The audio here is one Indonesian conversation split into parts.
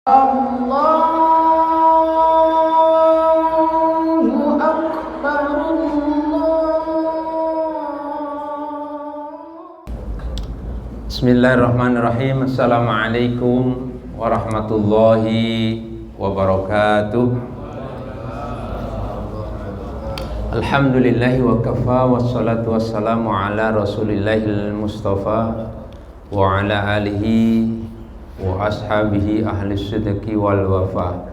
Allahu Akbar, Bismillahirrahmanirrahim. Assalamualaikum warahmatullahi wabarakatuh. Alhamdulillahi wa kafa, wassalatu wassalamu ala rasulillahil mustafa wa ala alihi wa ashabihi ahli sidqi wal wafa.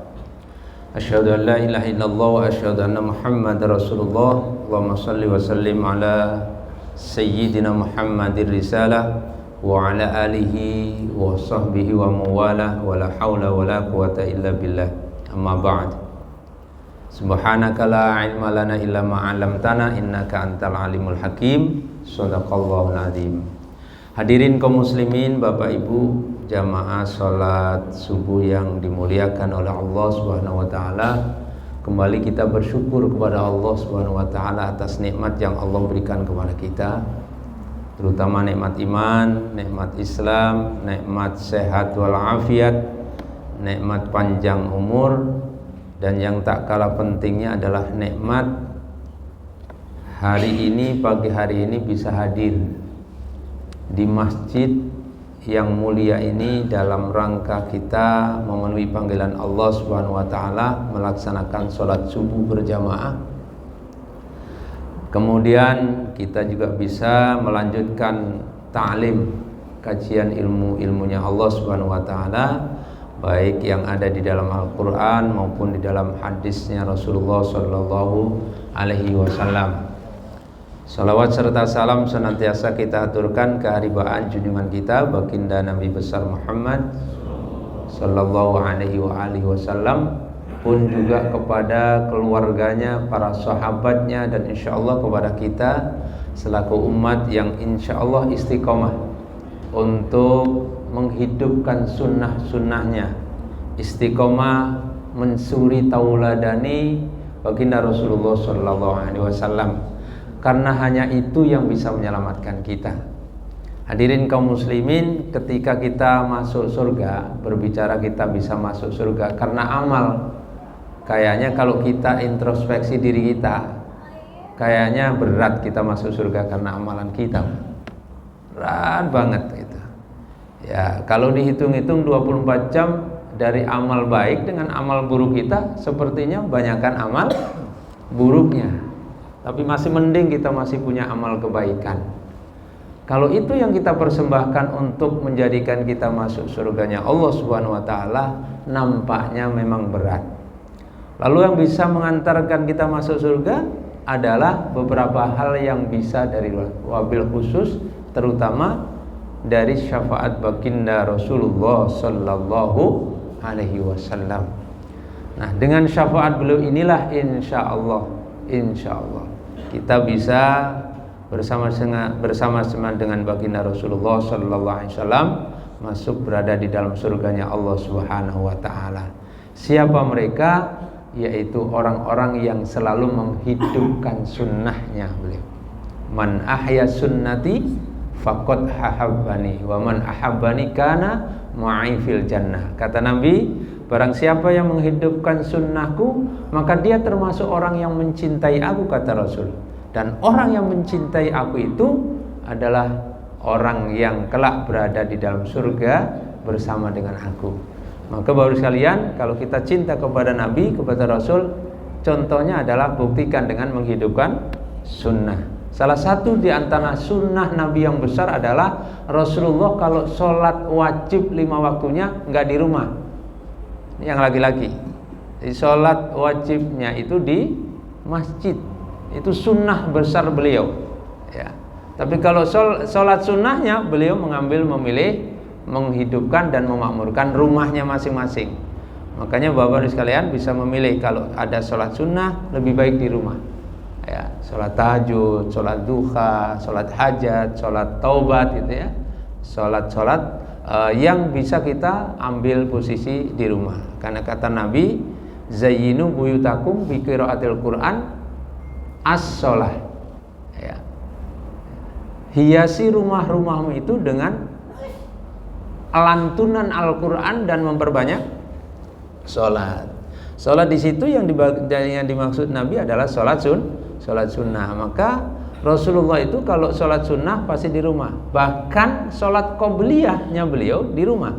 Asyhadu an la ilaha illallah wa asyhadu anna Muhammadar Rasulullah. Allahumma shalli wa sallim ala sayyidina Muhammadir risalah wa ala alihi wa sahbihi wa mawalah wa la hawla wa la quwata illa billah. Amma ba'd. Subhanaka la ilma lana illa ma 'allamtana innaka antal alimul hakim. Shadaqallahul azim. Hadirin kaum muslimin, Bapak Ibu, jamaah salat subuh yang dimuliakan oleh Allah Subhanahu wa taala. Kembali kita bersyukur kepada Allah Subhanahu wa taala atas nikmat yang Allah berikan kepada kita, terutama nikmat iman, nikmat Islam, nikmat sehat wal afiat, nikmat panjang umur, dan yang tak kalah pentingnya adalah nikmat hari ini, pagi hari ini bisa hadir di masjid yang mulia ini dalam rangka kita memenuhi panggilan Allah Subhanahu wa taala melaksanakan sholat subuh berjamaah. Kemudian kita juga bisa melanjutkan ta'lim, kajian ilmunya Allah Subhanahu wa taala, baik yang ada di dalam Al-Qur'an maupun di dalam hadisnya Rasulullah sallallahu alaihi wasallam. Salawat serta salam senantiasa kita aturkan keharibaan junjungan kita baginda Nabi besar Muhammad sallallahu alaihi wasallam, pun juga kepada keluarganya, para sahabatnya, dan insyaallah kepada kita selaku umat yang insyaallah istiqomah untuk menghidupkan sunnah-sunnahnya, istiqomah mensuri tauladani baginda Rasulullah sallallahu alaihi wasallam, karena hanya itu yang bisa menyelamatkan kita. Hadirin kaum muslimin, ketika kita masuk surga, berbicara kita bisa masuk surga karena amal. Kayaknya kalau kita introspeksi diri kita, kayaknya berat kita masuk surga karena amalan kita. Berat banget gitu. Ya, kalau dihitung-hitung 24 jam dari amal baik dengan amal buruk kita, sepertinya banyakkan amal buruknya. Tapi masih mending kita masih punya amal kebaikan. Kalau itu yang kita persembahkan untuk menjadikan kita masuk surganya Allah Subhanahu wa taala, nampaknya memang berat. Lalu yang bisa mengantarkan kita masuk surga adalah beberapa hal yang bisa dari wabil khusus, terutama dari syafaat baginda Rasulullah sallallahu alaihi wasallam. Nah, dengan syafaat beliau inilah insyaallah kita bisa bersama-sama dengan baginda Rasulullah sallallahu alaihi wasallam masuk berada di dalam surganya Allah Subhanahu wa taala. Siapa mereka? Yaitu orang-orang yang selalu menghidupkan sunnahnya beliau. Man ahya sunnati faqad hahabbani wa man ahabbani kana ma'i fil jannah. Kata Nabi, barang siapa yang menghidupkan sunnahku, maka dia termasuk orang yang mencintai aku, kata Rasul. Dan orang yang mencintai aku itu adalah orang yang kelak berada di dalam surga bersama dengan aku. Maka baru sekalian, kalau kita cinta kepada Nabi, kepada Rasul, contohnya adalah buktikan dengan menghidupkan sunnah. Salah satu di antara sunnah Nabi yang besar adalah Rasulullah kalau sholat wajib 5 waktunya nggak di rumah. Yang laki-laki, sholat wajibnya itu di masjid. Itu sunnah besar beliau ya. Tapi kalau sholat sunnahnya, beliau memilih menghidupkan dan memakmurkan rumahnya masing-masing. Makanya Bapak Ibu sekalian bisa memilih, kalau ada sholat sunnah lebih baik di rumah ya. Sholat tahajud, sholat duha, sholat hajat, sholat taubat gitu ya. Sholat yang bisa kita ambil posisi di rumah. Karena kata Nabi, zayyinu buyutakum bi qiraatil Qur'an as-shalah ya. Hiasi rumah-rumahmu itu dengan lantunan Al-Quran dan memperbanyak sholat. Sholat di situ yang dimaksud Nabi adalah sholat sunnah. Maka Rasulullah itu kalau sholat sunnah pasti di rumah. Bahkan sholat qobliyahnya beliau di rumah.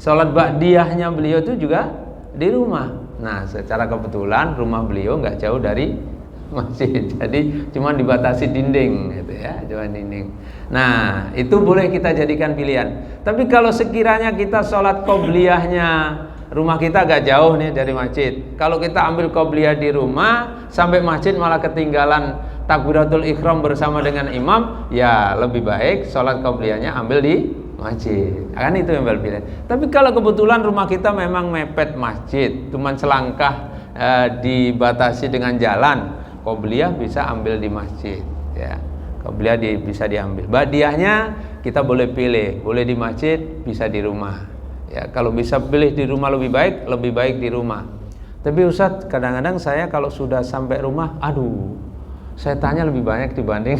Sholat ba'diyahnya beliau itu juga di rumah. Nah, secara kebetulan rumah beliau nggak jauh dari masjid, jadi cuma dibatasi dinding, gitu ya, cuma dinding. Nah, itu boleh kita jadikan pilihan. Tapi kalau sekiranya kita sholat qobliyahnya, rumah kita agak jauh nih dari masjid. Kalau kita ambil qobliyah di rumah, sampai masjid malah ketinggalan takbiratul ihram bersama dengan imam, ya lebih baik sholat qobliyahnya ambil di masjid. Kan itu yang pilihan. Tapi kalau kebetulan rumah kita memang mepet masjid, cuma selangkah dibatasi dengan jalan, qobliyah bisa ambil di masjid, ya. Qobliyah bisa diambil. Ba'diyahnya kita boleh pilih, boleh di masjid, bisa di rumah. Ya, kalau bisa pilih di rumah lebih baik di rumah. Tapi Ustadz, kadang-kadang saya kalau sudah sampai rumah, saya tanya lebih banyak dibanding.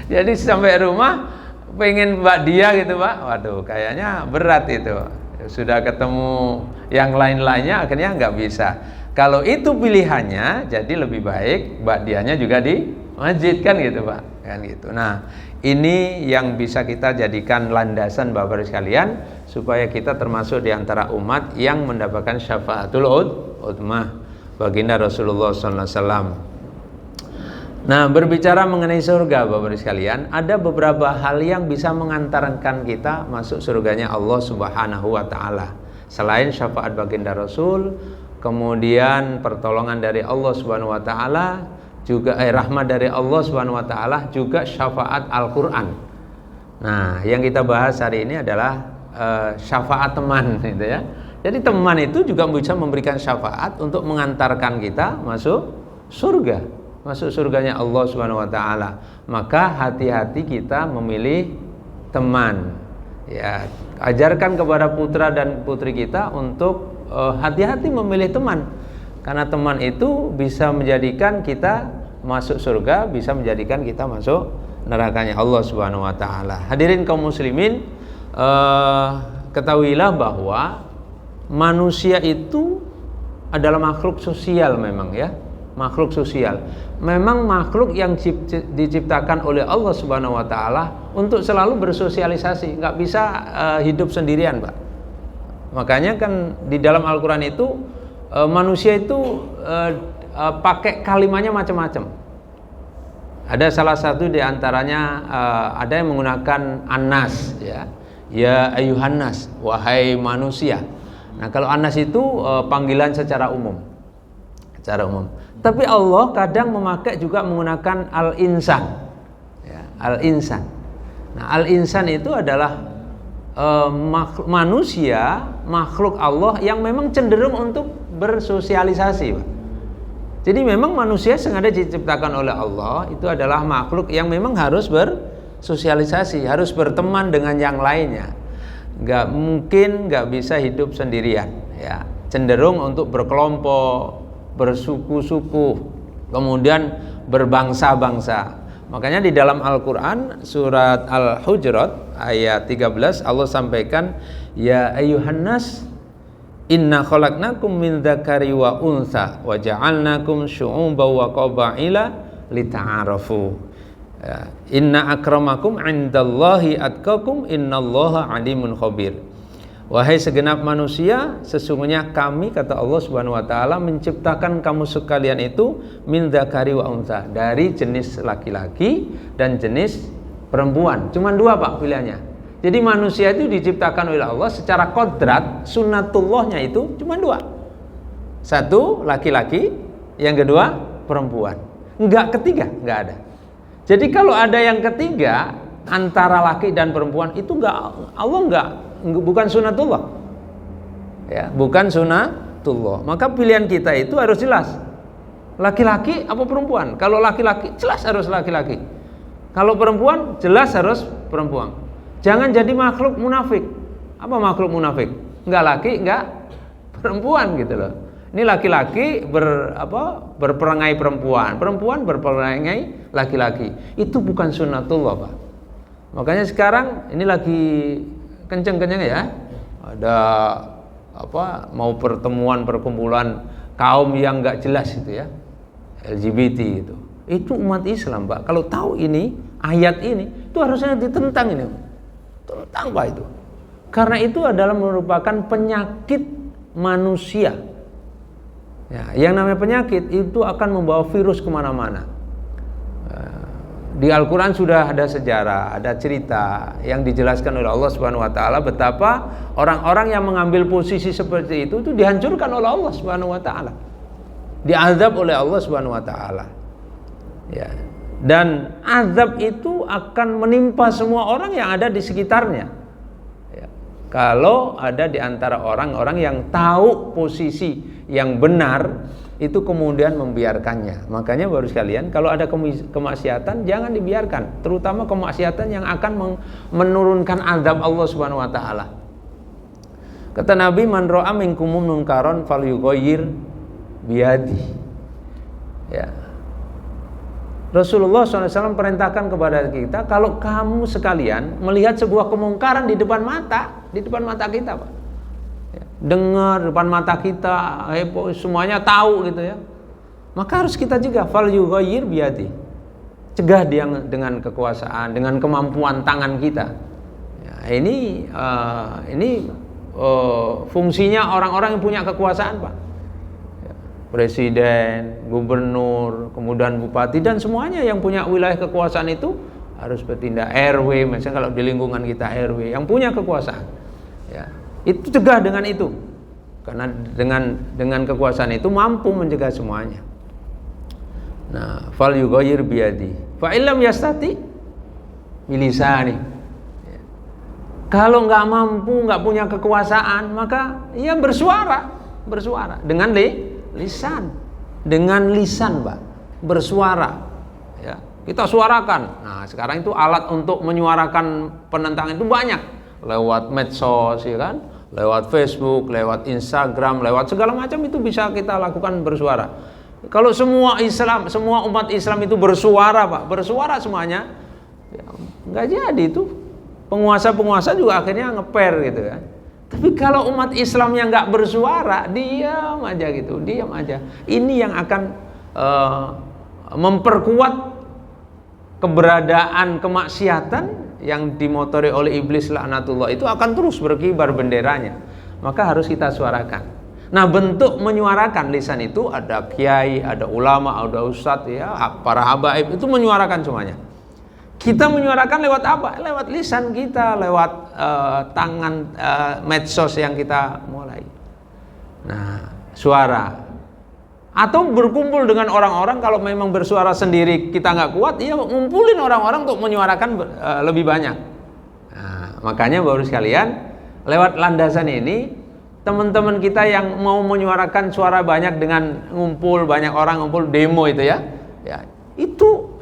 Jadi sampai rumah pengen ba'diyah gitu Pak, waduh kayaknya berat itu. Sudah ketemu yang lain-lainnya akhirnya nggak bisa. Kalau itu pilihannya, jadi lebih baik ba'diyahnya juga di masjid, kan gitu Pak, kan gitu. Nah, ini yang bisa kita jadikan landasan Bapak-Ibu sekalian, supaya kita termasuk di antara umat yang mendapatkan syafaatul ummah baginda Rasulullah SAW. Nah, berbicara mengenai surga Bapak-Ibu sekalian, ada beberapa hal yang bisa mengantarkan kita masuk surganya Allah Subhanahu wa taala. Selain syafaat baginda Rasul, kemudian pertolongan dari Allah Subhanahu wa taala, juga rahmat dari Allah Subhanahu wa taala, juga syafaat Al-Qur'an. Nah, yang kita bahas hari ini adalah syafaat teman, gitu ya. Jadi teman itu juga bisa memberikan syafaat untuk mengantarkan kita masuk surga, masuk surganya Allah Subhanahu wa taala. Maka hati-hati kita memilih teman. Ya, ajarkan kepada putra dan putri kita untuk hati-hati memilih teman. Karena teman itu bisa menjadikan kita masuk surga, bisa menjadikan kita masuk nerakanya Allah Subhanahu wa taala. Hadirin kaum muslimin, ketahuilah bahwa manusia itu adalah makhluk sosial memang, ya. Makhluk sosial. Memang makhluk yang diciptakan oleh Allah Subhanahu wa taala untuk selalu bersosialisasi, nggak bisa hidup sendirian, Pak. Makanya kan di dalam Al-Qur'an itu manusia itu pakai kalimatnya macam-macam. Ada salah satu di antaranya ada yang menggunakan anas, ya. Ya ayuhannas, wahai manusia. Nah, kalau anas itu panggilan secara umum. Secara umum. Tapi Allah kadang memakai juga menggunakan al-insan. Ya, al-insan. Nah, al-insan itu adalah manusia, makhluk Allah yang memang cenderung untuk bersosialisasi, Pak. Jadi memang manusia sengaja diciptakan oleh Allah itu adalah makhluk yang memang harus bersosialisasi, harus berteman dengan yang lainnya. Nggak bisa hidup sendirian, ya. Cenderung untuk berkelompok, bersuku-suku, kemudian berbangsa-bangsa. Makanya di dalam Al-Qur'an surat Al-Hujurat ayat 13 Allah sampaikan, ya ayyuhannas inna khalaqnakum min dzakari wa untha wa ja'alnakum syu'uban wa qabaila lita'arafu. Ya, inna akramakum 'indallahi atqakum innallaha 'alimun khabir. Wahai segenap manusia, sesungguhnya kami, kata Allah Subhanahu wa taala, menciptakan kamu sekalian itu min dzakari wa untha, dari jenis laki-laki dan jenis perempuan. Cuma dua, Pak, pilihannya. Jadi manusia itu diciptakan oleh Allah secara kodrat, sunnatullahnya itu cuma dua. Satu laki-laki, yang kedua perempuan. Enggak ketiga, enggak ada. Jadi kalau ada yang ketiga antara laki dan perempuan itu enggak, Allah enggak, bukan sunnatullah. Ya, bukan sunnatullah. Maka pilihan kita itu harus jelas. Laki-laki apa perempuan? Kalau laki-laki jelas harus laki-laki. Kalau perempuan jelas harus perempuan. Jangan jadi makhluk munafik. Apa makhluk munafik? Enggak laki, enggak perempuan, gitu loh. Ini laki-laki berperangai perempuan, perempuan berperangai laki-laki. Itu bukan sunnatullah, Pak. Makanya sekarang ini lagi kenceng-kenceng, ya. Ada mau pertemuan perkumpulan kaum yang nggak jelas itu ya, LGBT itu umat Islam Pak. Kalau tahu ini ayat ini itu harusnya ditentang ini, tentang Pak itu, karena itu adalah merupakan penyakit manusia ya, yang namanya penyakit itu akan membawa virus kemana-mana. Di Al-Quran sudah ada sejarah, ada cerita yang dijelaskan oleh Allah Subhanahu Wa Taala betapa orang-orang yang mengambil posisi seperti itu dihancurkan oleh Allah Subhanahu Wa Taala, diazab oleh Allah Subhanahu Wa Taala. Ya. Dan azab itu akan menimpa semua orang yang ada di sekitarnya. Ya. Kalau ada di antara orang-orang yang tahu posisi yang benar itu kemudian membiarkannya. Makanya baru sekalian, kalau ada kemaksiatan jangan dibiarkan, terutama kemaksiatan yang akan menurunkan azab Allah Subhanahu Wa Taala. Kata Nabi, man ra'a minkum munkaran falyughayyir biyadi. Ya. Rasulullah SAW perintahkan kepada kita, kalau kamu sekalian melihat sebuah kemungkaran di depan mata kita Pak, ya, dengar depan mata kita, semuanya tahu gitu ya, maka harus kita juga fal yughayyir biyadi, cegah dia dengan kekuasaan, dengan kemampuan tangan kita. Ya, ini fungsinya orang-orang yang punya kekuasaan Pak. Presiden, gubernur, kemudian bupati dan semuanya yang punya wilayah kekuasaan itu harus bertindak. RW, misalnya kalau di lingkungan kita RW yang punya kekuasaan, ya, itu cegah dengan itu, karena dengan kekuasaan itu mampu mencegah semuanya. Nah, fal yughayyir biyadi, fa illam yastati bilisani. Kalau nggak mampu, nggak punya kekuasaan, maka ia bersuara dengan lisan, dengan lisan Pak, bersuara ya, kita suarakan. Nah sekarang itu alat untuk menyuarakan penentangan itu banyak, lewat medsos ya kan, lewat Facebook, lewat Instagram, lewat segala macam itu bisa kita lakukan bersuara. Kalau semua umat Islam itu bersuara Pak, bersuara semuanya ya, nggak jadi itu, penguasa juga akhirnya ngeper gitu kan. Tapi kalau umat Islam yang nggak bersuara, diam aja. Ini yang akan memperkuat keberadaan kemaksiatan yang dimotori oleh iblis laknatullah, itu akan terus berkibar benderanya. Maka harus kita suarakan. Nah, bentuk menyuarakan lisan itu ada kiai, ada ulama, ada ustadz ya, para habaib itu menyuarakan semuanya. Kita menyuarakan lewat apa? Lewat lisan kita, lewat tangan, medsos yang kita mulai. Nah, suara. Atau berkumpul dengan orang-orang, kalau memang bersuara sendiri kita nggak kuat, ya ngumpulin orang-orang untuk menyuarakan lebih banyak. Nah, makanya baru sekalian, lewat landasan ini, teman-teman kita yang mau menyuarakan suara banyak dengan ngumpul, banyak orang ngumpul, demo itu ya itu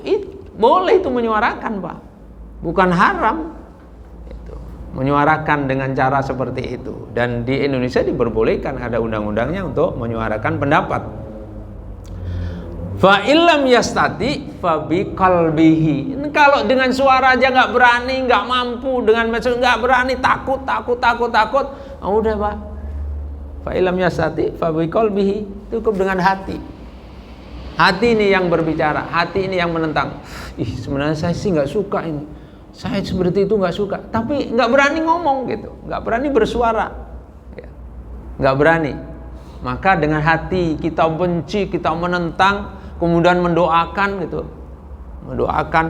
boleh itu menyuarakan Pak, bukan haram itu, menyuarakan dengan cara seperti itu. Dan di Indonesia diperbolehkan, ada undang-undangnya untuk menyuarakan pendapat. Fa illam yastati fa bi qalbihi. Kalau dengan suara aja nggak berani, nggak mampu, dengan medsos nggak berani, takut, udah Pak. Fa illam yastati fa bi qalbihi, cukup dengan hati. Hati ini yang berbicara, hati ini yang menentang. Sebenarnya saya sih nggak suka ini, saya seperti itu nggak suka, tapi nggak berani ngomong gitu, nggak berani bersuara, nggak berani. Maka dengan hati kita benci, kita menentang, kemudian mendoakan gitu, mendoakan.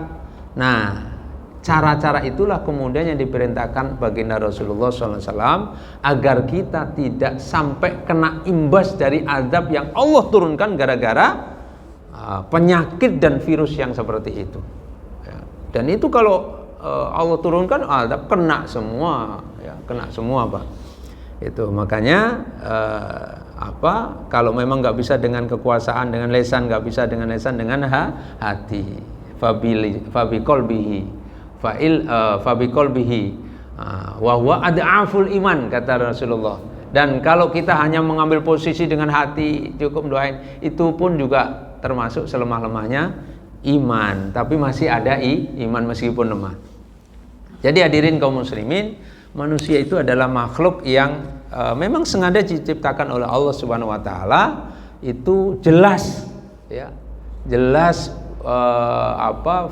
Nah, cara-cara itulah kemudian yang diperintahkan baginda Rasulullah SAW agar kita tidak sampai kena imbas dari azab yang Allah turunkan gara-gara penyakit dan virus yang seperti itu. Dan itu kalau Allah turunkan azab, kena semua ya, kena semua Pak. Itu makanya kalau memang nggak bisa dengan kekuasaan, dengan lisan, nggak bisa dengan lisan, dengan hati. Fabi qalbihi wa huwa ad'aful iman, kata Rasulullah. Dan kalau kita hanya mengambil posisi dengan hati, cukup doain, itu pun juga termasuk selemah-lemahnya iman, tapi masih ada iman meskipun lemah. Jadi hadirin kaum muslimin, manusia itu adalah makhluk yang memang sengaja diciptakan oleh Allah Subhanahu wa taala, itu jelas ya. Jelas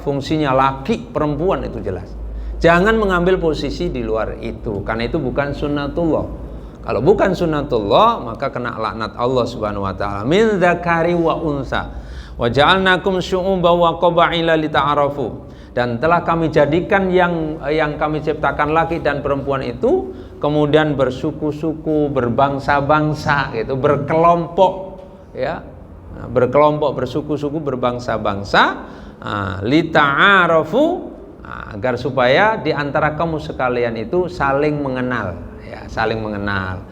fungsinya laki perempuan itu jelas. Jangan mengambil posisi di luar itu, karena itu bukan sunnatullah. Kalau bukan sunnatullah, maka kena laknat Allah Subhanahu wa taala. Min dzakari wa unsa wa ja'alnakum syu'uban wa qabaila lita'arafu. Dan telah kami jadikan yang kami ciptakan laki dan perempuan itu kemudian bersuku-suku, berbangsa-bangsa gitu, berkelompok ya. Berkelompok, bersuku-suku, berbangsa-bangsa, lita'arafu, agar supaya di antara kamu sekalian itu saling mengenal ya, saling mengenal,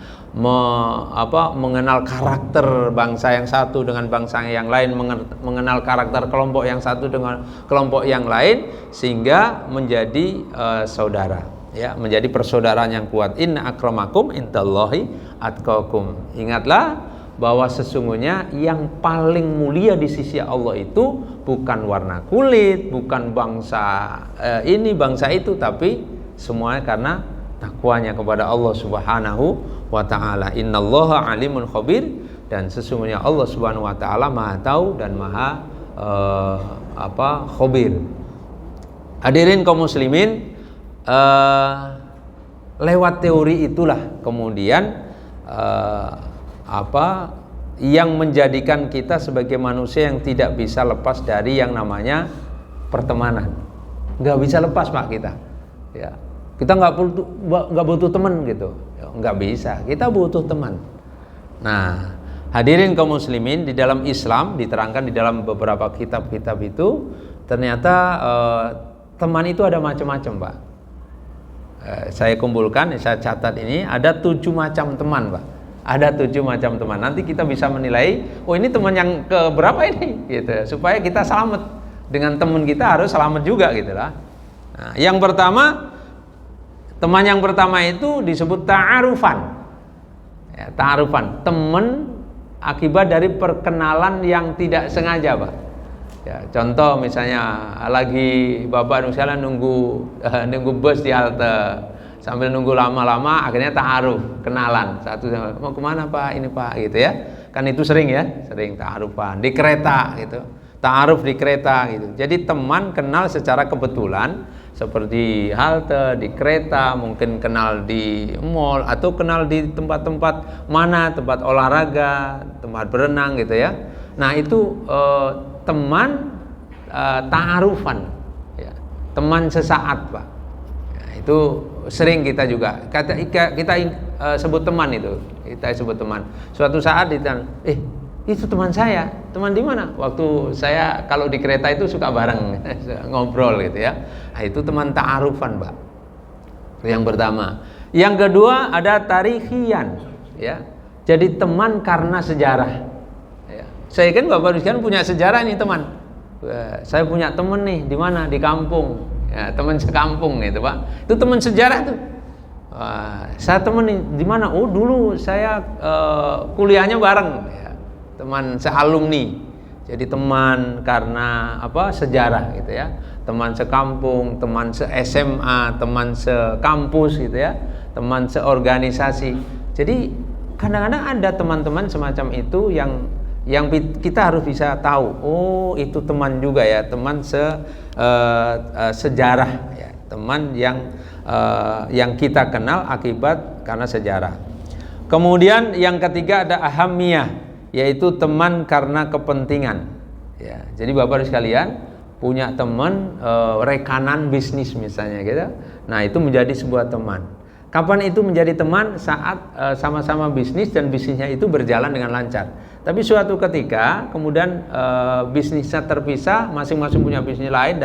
mengenal karakter bangsa yang satu dengan bangsa yang lain, mengenal karakter kelompok yang satu dengan kelompok yang lain, sehingga menjadi saudara ya, menjadi persaudaraan yang kuat. Inna akramakum indallahi atqakum. Ingatlah bahwa sesungguhnya yang paling mulia di sisi Allah itu bukan warna kulit, bukan bangsa ini, bangsa itu, tapi semuanya karena takwanya kepada Allah Subhanahu wa ta'ala. Innallaha alimun khabir. Dan sesungguhnya Allah Subhanahu wa ta'ala maha tahu dan maha khabir. Hadirin kaum muslimin, lewat teori itulah kemudian yang menjadikan kita sebagai manusia yang tidak bisa lepas dari yang namanya pertemanan. Nggak bisa lepas Pak kita ya. Kita nggak butuh teman gitu, nggak bisa, kita butuh teman. Nah, hadirin kaum muslimin, di dalam Islam diterangkan di dalam beberapa kitab-kitab itu ternyata teman itu ada macam-macam Pak. Saya kumpulkan, saya catat ini ada 7 macam teman Pak. Ada 7 macam teman. Nanti kita bisa menilai, oh ini teman yang keberapa ini, gitu. Supaya kita selamat dengan teman kita, harus selamat juga, gitulah. Nah, yang pertama, teman yang pertama itu disebut ta'arufan. Ya, ta'arufan, teman akibat dari perkenalan yang tidak sengaja, Pak. Ya, contoh misalnya lagi Bapak misalnya nunggu bus di halte. Sambil nunggu lama-lama akhirnya ta'aruf, kenalan. Satu sama, mau kemana Pak? Ini Pak, gitu ya. Kan itu sering ya, sering ta'arufan di kereta gitu. Ta'aruf di kereta gitu. Jadi teman kenal secara kebetulan seperti halte, di kereta, mungkin kenal di mall atau kenal di tempat-tempat mana, tempat olahraga, tempat berenang gitu ya. Nah, itu teman ta'arufan ya. Teman sesaat, Pak. Ya, itu sering kita juga kita sebut teman itu, kita sebut teman. Suatu saat ditanya, itu teman saya, teman di mana? Waktu saya kalau di kereta itu suka bareng ngobrol gitu ya. Nah, itu teman ta'arufan, Pak. Yang pertama. Yang kedua ada tarikhian, ya. Jadi teman karena sejarah. Ya. Saya kan Bapak sekalian punya sejarah nih teman. Saya punya teman nih di mana? Di kampung. Ya, teman sekampung gitu Pak. Itu teman sejarah tuh. Saya teman di mana? Oh dulu saya kuliahnya bareng. Ya. Teman sealumni. Jadi teman karena sejarah gitu ya. Teman sekampung, teman se-SMA, teman sekampus gitu ya. Teman seorganisasi. Jadi kadang-kadang ada teman-teman semacam itu yang kita harus bisa tahu, oh itu teman juga ya, teman sejarah ya, teman yang kita kenal akibat karena sejarah. Kemudian yang ketiga ada ahamiyah, yaitu teman karena kepentingan ya. Jadi Bapak sekalian punya teman rekanan bisnis misalnya gitu. Nah, itu menjadi sebuah teman. Kapan itu menjadi teman? Saat sama-sama bisnis dan bisnisnya itu berjalan dengan lancar. Tapi suatu ketika kemudian bisnisnya terpisah, masing-masing punya bisnis lain,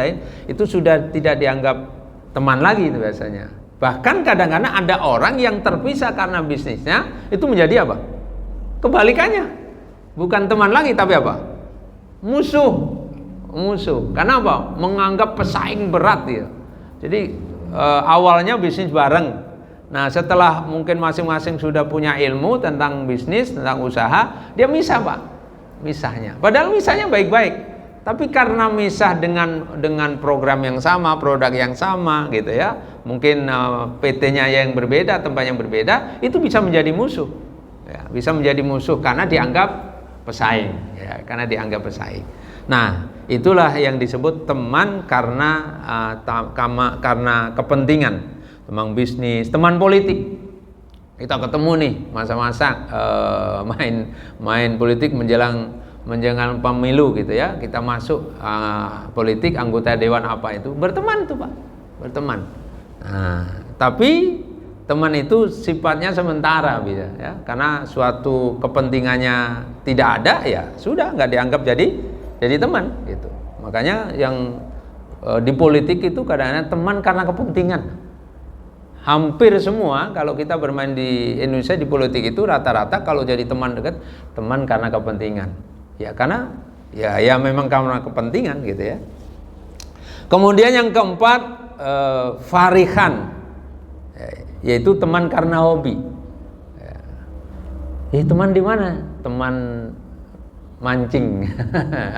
itu sudah tidak dianggap teman lagi itu biasanya. Bahkan kadang-kadang ada orang yang terpisah karena bisnisnya itu menjadi apa? Kebalikannya. Bukan teman lagi tapi apa? Musuh. Karena apa? Menganggap pesaing berat dia. Jadi awalnya bisnis bareng. Nah, setelah mungkin masing-masing sudah punya ilmu tentang bisnis, tentang usaha, dia misah, Pak. Misahnya. Padahal misahnya baik-baik. Tapi karena misah dengan program yang sama, produk yang sama gitu ya, mungkin PT-nya yang berbeda, tempat yang berbeda, itu bisa menjadi musuh. Ya, bisa menjadi musuh karena dianggap pesaing, ya, karena dianggap pesaing. Nah, itulah yang disebut teman karena karena kepentingan, teman bisnis, teman politik. Kita ketemu nih masa-masa main politik menjelang pemilu gitu ya. Kita masuk politik, anggota dewan apa itu, berteman tuh Pak, berteman. Nah, tapi teman itu sifatnya sementara bisa ya, karena suatu kepentingannya tidak ada ya sudah, nggak dianggap jadi teman gitu. Makanya yang di politik itu kadang-kadang teman karena kepentingan. Hampir semua kalau kita bermain di Indonesia di politik itu rata-rata kalau jadi teman dekat, teman karena kepentingan. Ya karena ya memang karena kepentingan gitu ya. Kemudian yang keempat, farihan, yaitu teman karena hobi. Ya, teman di mana? Teman mancing.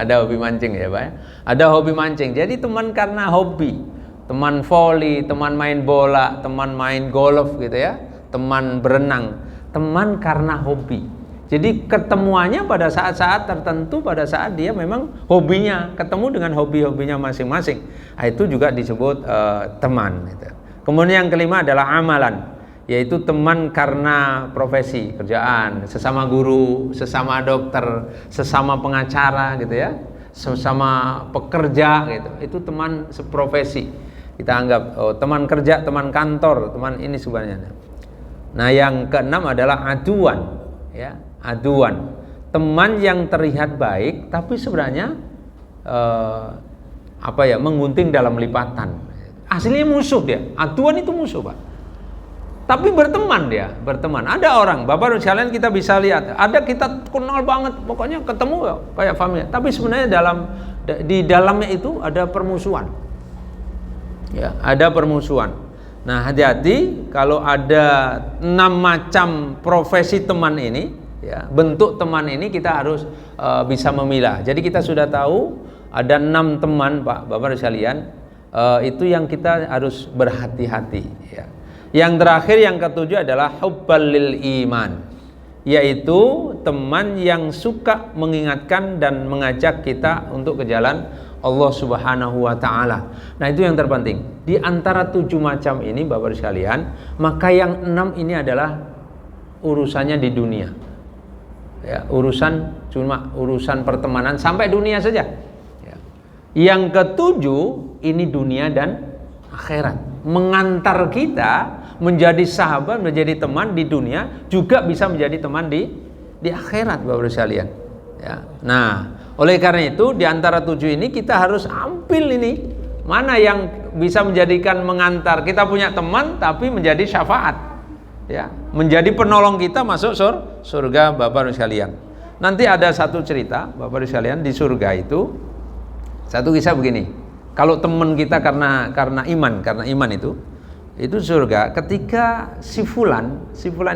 Ada hobi mancing ya Pak ya? Ada hobi mancing. Jadi teman karena hobi. Teman voli, teman main bola, teman main golf gitu ya, teman berenang. Teman karena hobi. Jadi ketemuannya pada saat-saat tertentu, pada saat dia memang hobinya ketemu dengan hobi-hobinya masing-masing. Nah, itu juga disebut teman gitu. Kemudian yang kelima adalah amalan, yaitu teman karena profesi, kerjaan, sesama guru, sesama dokter, sesama pengacara gitu ya, sesama pekerja gitu. Itu teman seprofesi. Kita anggap teman kerja, teman kantor, teman ini sebenarnya. Nah, yang keenam adalah aduan, ya, aduan. Teman yang terlihat baik tapi sebenarnya menggunting dalam lipatan. Aslinya musuh dia. Aduan itu musuh, Pak. Tapi berteman dia, berteman. Ada orang, Bapak dan sekalian kita bisa lihat, ada kita kenal banget, pokoknya ketemu ya, kayak familiar. Tapi sebenarnya di dalamnya itu ada permusuhan. Ya, ada permusuhan. Nah, hati-hati kalau ada 6 macam profesi teman ini, ya, bentuk teman ini kita harus bisa memilah. Jadi kita sudah tahu ada 6 teman, Pak, Bapak dan sekalian. Itu yang kita harus berhati-hati ya. Yang terakhir yang ketujuh adalah hubbal lil iman, yaitu teman yang suka mengingatkan dan mengajak kita untuk ke jalan Allah Subhanahu wa taala. Nah, itu yang terpenting. Di antara 7 macam ini Bapak sekalian, maka yang 6 ini adalah urusannya di dunia. Ya, urusan pertemanan sampai dunia saja. Ya. Yang ketujuh ini dunia dan akhirat. Mengantar kita menjadi sahabat, menjadi teman di dunia, juga bisa menjadi teman di akhirat Bapak sekalian. Ya. Nah, oleh karena itu di antara 7 ini kita harus ambil ini mana yang bisa menjadikan mengantar kita punya teman tapi menjadi syafaat, ya, menjadi penolong kita masuk surga Bapak dan sekalian. Nanti ada satu cerita Bapak dan sekalian di surga itu, satu kisah begini. Kalau teman kita karena iman itu surga. Ketika si fulan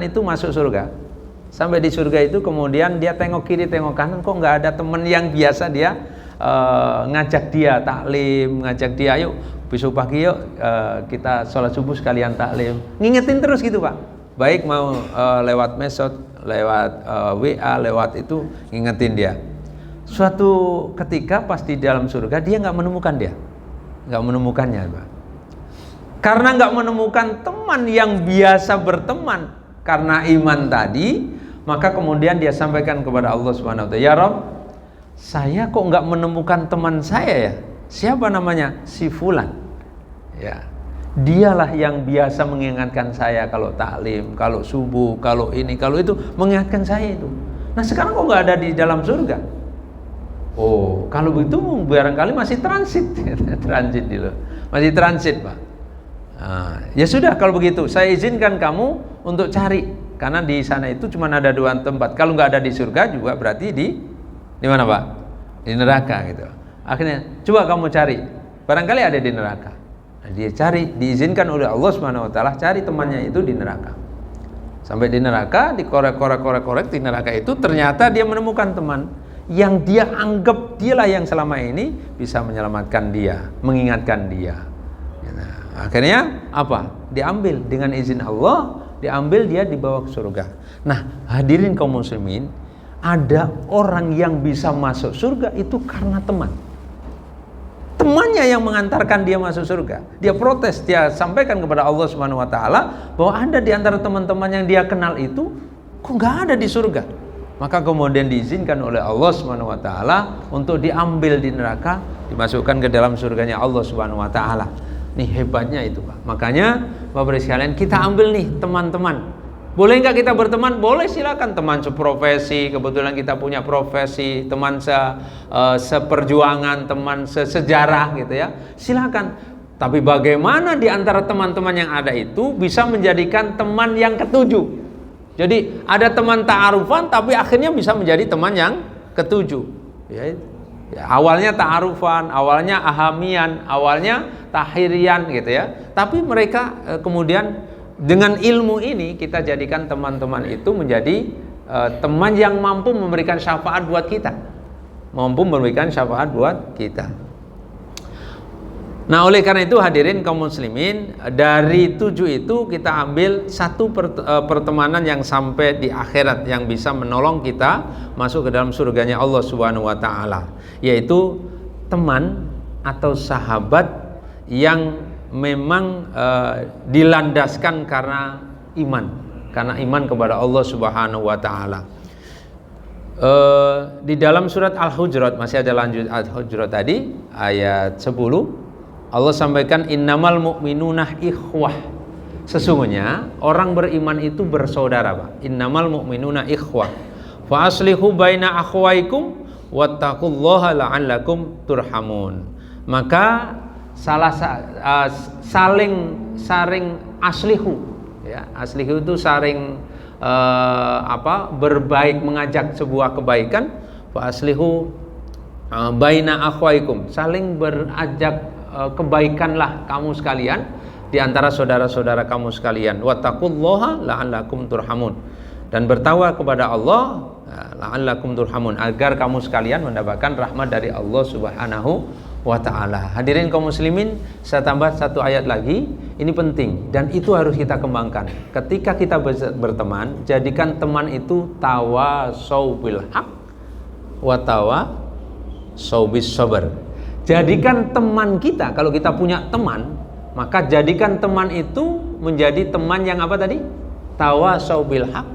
itu masuk surga. Sampai di surga itu kemudian dia tengok kiri tengok kanan, kok nggak ada teman yang biasa dia ngajak dia taklim, ngajak dia ayo besok pagi yuk kita sholat subuh sekalian taklim, ngingetin terus gitu Pak. Baik mau lewat mesot, lewat WA, lewat itu ngingetin dia. Suatu ketika pas di dalam surga dia nggak menemukannya Pak. Karena nggak menemukan teman yang biasa berteman karena iman tadi, maka kemudian dia sampaikan kepada Allah Subhanahu wa taala, "Ya Rabb, saya kok nggak menemukan teman saya ya? Siapa namanya? Si fulan." Ya. Dialah yang biasa mengingatkan saya kalau taklim, kalau subuh, kalau ini, kalau itu, mengingatkan saya itu. Nah, sekarang kok nggak ada di dalam surga? Oh, kalau begitu barangkali masih transit. Transit dulu. Masih transit, Pak. Nah, ya sudah kalau begitu saya izinkan kamu untuk cari, karena di sana itu cuma ada 2 tempat. Kalau nggak ada di surga juga berarti di mana Pak? Di neraka gitu. Akhirnya coba kamu cari, barangkali ada di neraka. Nah, dia cari, diizinkan oleh Allah Subhanahu wa taala cari temannya itu di neraka. Sampai di neraka, dikorek di neraka itu ternyata dia menemukan teman yang dia anggap dialah yang selama ini bisa menyelamatkan dia, mengingatkan dia. Akhirnya apa? Diambil dengan izin Allah, diambil, dia dibawa ke surga. Nah, hadirin kaum muslimin, ada orang yang bisa masuk surga itu karena teman. Temannya yang mengantarkan dia masuk surga. Dia protes, dia sampaikan kepada Allah Subhanahu wa taala bahwa ada di antara teman-teman yang dia kenal itu kok nggak ada di surga. Maka kemudian diizinkan oleh Allah Subhanahu wa taala untuk diambil di neraka, dimasukkan ke dalam surganya Allah Subhanahu wa taala. Nih hebatnya itu, Pak. Makanya Bapak sekalian, kita ambil nih teman-teman. Boleh nggak kita berteman? Boleh, silakan. Teman seprofesi, kebetulan kita punya profesi, teman seperjuangan, teman sesejarah gitu ya. Silakan. Tapi bagaimana di antara teman-teman yang ada itu bisa menjadikan teman yang ketujuh? Jadi ada teman ta'arufan tapi akhirnya bisa menjadi teman yang ketujuh. Ya, awalnya ta'arufan, awalnya ahamian, awalnya tahirian gitu ya. Tapi mereka kemudian dengan ilmu ini kita jadikan teman-teman itu menjadi teman yang mampu memberikan syafaat buat kita. Mampu memberikan syafaat buat kita. Nah, oleh karena itu hadirin kaum muslimin, dari 7 itu kita ambil satu pertemanan yang sampai di akhirat yang bisa menolong kita masuk ke dalam surganya Allah Subhanahu wa taala, yaitu teman atau sahabat yang memang dilandaskan karena iman kepada Allah Subhanahu wa taala. Di dalam surat Al-Hujurat, masih ada lanjut Al-Hujurat tadi ayat 10, Allah sampaikan innamal mu'minuna ikhwah. Sesungguhnya orang beriman itu bersaudara, Pak. Innamal mu'minuna ikhwah. Fa aslihu baina akhwaikum wattaqullaha la'allakum turhamun. Maka saling aslihu ya. Aslihu itu saling berbaik, mengajak sebuah kebaikan. Fa aslihu baina akhwaikum, saling berajak kebaikanlah kamu sekalian di antara saudara-saudara kamu sekalian. Wattaqullaha la'allakum turhamun, dan bertakwa kepada Allah la'allakum turhamun, agar kamu sekalian mendapatkan rahmat dari Allah Subhanahu wa taala. Hadirin kaum muslimin, saya tambah satu ayat lagi, ini penting dan itu harus kita kembangkan. Ketika kita berteman, jadikan teman itu tawasau bil haq wa tawasau bis sabr. Jadikan teman kita, kalau kita punya teman, maka jadikan teman itu menjadi teman yang apa tadi? Tawasau bil haq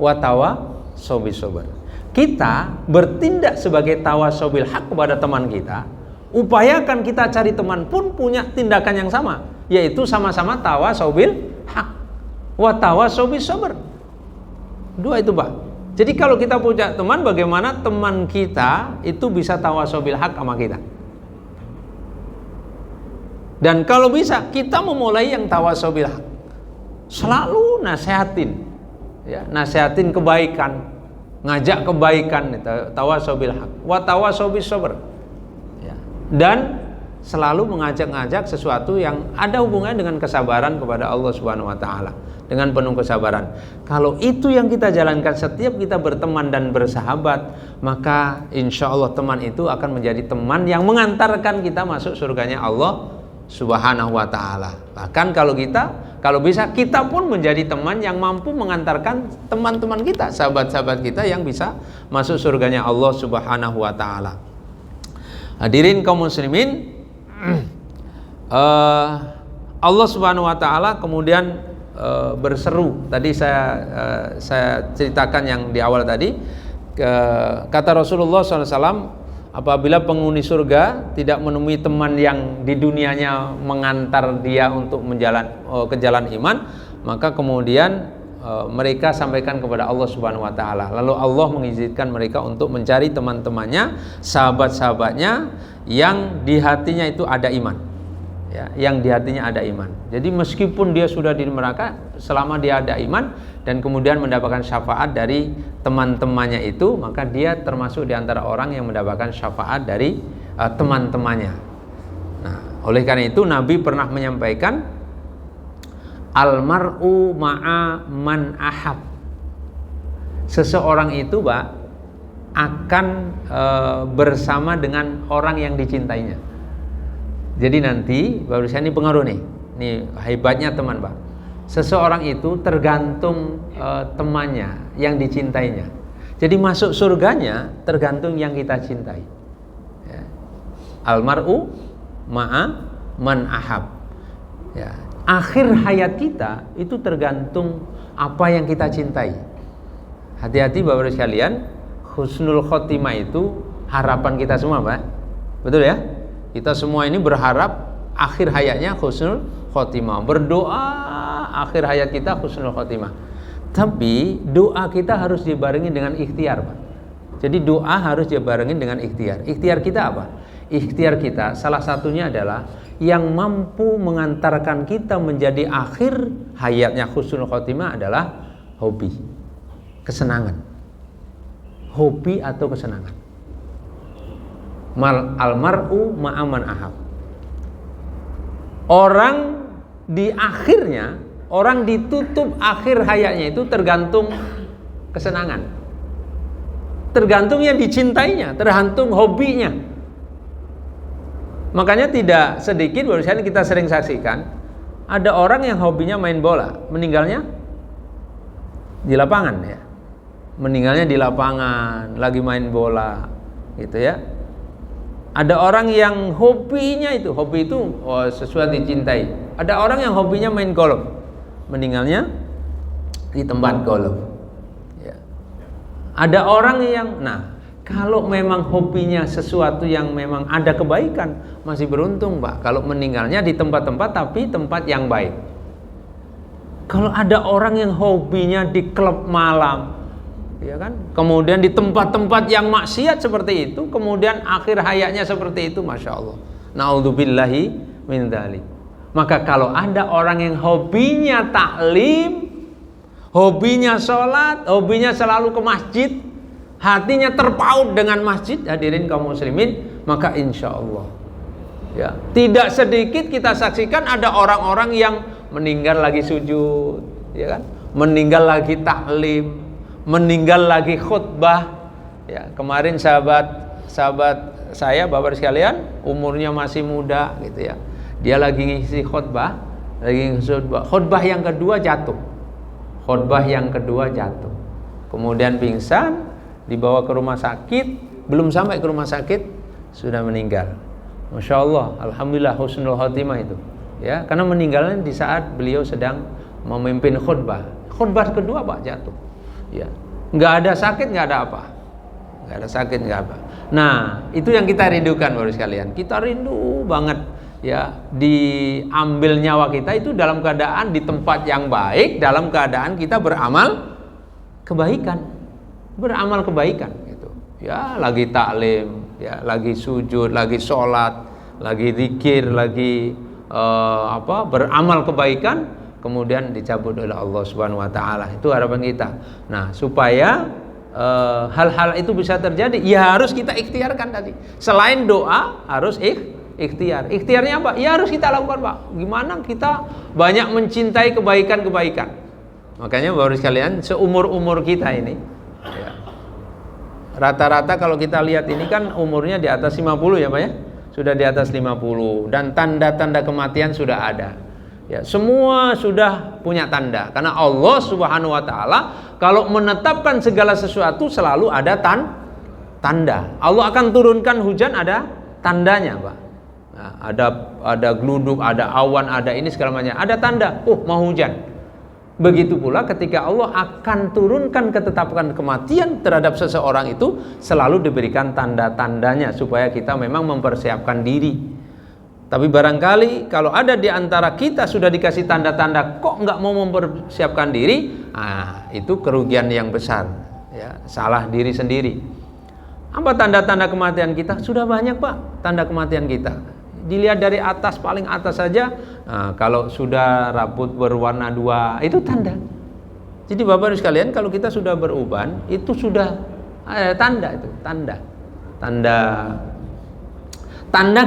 wa tawasau bis sabr. Kita bertindak sebagai tawasau bil haq kepada teman kita. Upayakan kita cari teman pun punya tindakan yang sama, yaitu sama-sama tawasau bil haq wa tawasau bis sabr. Dua itu, Pak. Jadi kalau kita punya teman, bagaimana teman kita itu bisa tawasau bil haq sama kita? Dan kalau bisa kita memulai yang tawasau bil haq. Selalu nasihatin ya, nasihatin kebaikan, ngajak kebaikan, tawasau bil haq wa tawasau bis sabr. Ya. Dan selalu mengajak-ngajak sesuatu yang ada hubungannya dengan kesabaran kepada Allah Subhanahu wa taala, dengan penuh kesabaran. Kalau itu yang kita jalankan setiap kita berteman dan bersahabat, maka insya Allah teman itu akan menjadi teman yang mengantarkan kita masuk surganya Allah Subhanahu wa ta'ala. Bahkan kalau bisa kita pun menjadi teman yang mampu mengantarkan teman-teman kita, sahabat-sahabat kita yang bisa masuk surganya Allah Subhanahu wa ta'ala. Hadirin kaum muslimin, Allah Subhanahu wa ta'ala kemudian berseru. Tadi saya ceritakan yang di awal tadi, kata Rasulullah SAW, apabila penghuni surga tidak menemui teman yang di dunianya mengantar dia untuk ke jalan iman, maka kemudian mereka sampaikan kepada Allah Subhanahu wa taala. Lalu Allah mengizinkan mereka untuk mencari teman-temannya, sahabat-sahabatnya yang di hatinya itu ada iman. Ya, yang di hatinya ada iman. Jadi meskipun dia sudah di neraka, selama dia ada iman dan kemudian mendapatkan syafaat dari teman-temannya itu, maka dia termasuk di antara orang yang mendapatkan syafaat dari teman-temannya. Nah, oleh karena itu Nabi pernah menyampaikan, almar'u ma'a man ahab. Seseorang itu, Pak, akan bersama dengan orang yang dicintainya. Jadi nanti, baru saya ini pengaruh nih. Ini hebatnya teman, Pak. Seseorang itu tergantung temannya yang dicintainya. Jadi masuk surganya tergantung yang kita cintai. Ya. Almar'u ma'a man ahab. Ya. Akhir hayat kita itu tergantung apa yang kita cintai. Hati-hati Bapak-Ibu sekalian, husnul khotimah itu harapan kita semua, Pak. Betul ya? Kita semua ini berharap akhir hayatnya husnul khotimah. Berdoa akhir hayat kita husnul khotimah. Tapi doa kita harus dibarengi dengan ikhtiar, Pak. Jadi doa harus dibarengi dengan ikhtiar. Ikhtiar kita apa? Ikhtiar kita salah satunya adalah yang mampu mengantarkan kita menjadi akhir hayatnya husnul khotimah adalah hobi, kesenangan. Hobi atau kesenangan. Almar'u ma'aman ahab. Orang di akhirnya, orang ditutup akhir hayatnya itu tergantung kesenangan, tergantung yang dicintainya, tergantung hobinya. Makanya tidak sedikit barusan kita sering saksikan ada orang yang hobinya main bola, meninggalnya di lapangan ya. Meninggalnya di lapangan lagi main bola gitu ya. Ada orang yang hobinya itu, hobi itu sesuatu dicintai. Ada orang yang hobinya main golf, meninggalnya di tempat golf. Ya. Ada orang yang, kalau memang hobinya sesuatu yang memang ada kebaikan, masih beruntung, Pak. Kalau meninggalnya di tempat-tempat tapi tempat yang baik. Kalau ada orang yang hobinya di klub malam, ya kan? Kemudian di tempat-tempat yang maksiat seperti itu, kemudian akhir hayatnya seperti itu, masya Allah. Na'udzubillahi min dzalik. Maka kalau ada orang yang hobinya taklim, hobinya sholat, hobinya selalu ke masjid, hatinya terpaut dengan masjid, hadirin kaum muslimin, maka insya Allah, ya, tidak sedikit kita saksikan ada orang-orang yang meninggal lagi sujud, ya kan? Meninggal lagi taklim, meninggal lagi khutbah. Ya, kemarin sahabat saya, Bapak sekalian, umurnya masih muda gitu ya. Dia lagi ngisi khutbah, khutbah yang kedua jatuh. Khutbah yang kedua jatuh. Kemudian pingsan, dibawa ke rumah sakit, belum sampai ke rumah sakit sudah meninggal. Masya Allah, alhamdulillah husnul khotimah itu. Ya, karena meninggalnya di saat beliau sedang memimpin khutbah. Khutbah kedua Pak jatuh. Ya, nggak ada sakit, nggak ada apa, nggak ada sakit, nggak apa. Nah, itu yang kita rindukan baru sekalian. Kita rindu banget ya diambil nyawa kita itu dalam keadaan di tempat yang baik, dalam keadaan kita beramal kebaikan, gitu. Ya, lagi taklim, ya, lagi sujud, lagi sholat, lagi zikir, lagi beramal kebaikan. Kemudian dicabut oleh Allah Subhanahu wa taala. Itu harapan kita. Nah, supaya hal-hal itu bisa terjadi, ya harus kita ikhtiarkan tadi. Selain doa, harus ikhtiar. Ikhtiarnya apa? Ya harus kita lakukan, Pak. Gimana kita banyak mencintai kebaikan-kebaikan. Makanya Bapak sekalian, seumur-umur kita ini ya, rata-rata kalau kita lihat ini kan umurnya di atas 50 ya, Pak ya. Sudah di atas 50 dan tanda-tanda kematian sudah ada. Ya, semua sudah punya tanda karena Allah Subhanahu wa taala kalau menetapkan segala sesuatu selalu ada tanda. Allah akan turunkan hujan, ada tandanya, Pak. Nah, ada gluduk, ada awan, ada ini segala macam, ada tanda. Mau hujan. Begitu pula ketika Allah akan turunkan ketetapan kematian terhadap seseorang itu selalu diberikan tanda-tandanya supaya kita memang mempersiapkan diri. Tapi barangkali kalau ada di antara kita sudah dikasih tanda-tanda kok nggak mau mempersiapkan diri, itu kerugian yang besar, ya, salah diri sendiri. Apa tanda-tanda kematian kita? Sudah banyak, Pak, tanda kematian kita. Dilihat dari atas, paling atas saja, kalau sudah rambut berwarna dua, itu tanda. Jadi Bapak Ibu sekalian, kalau kita sudah beruban, itu sudah tanda, itu tanda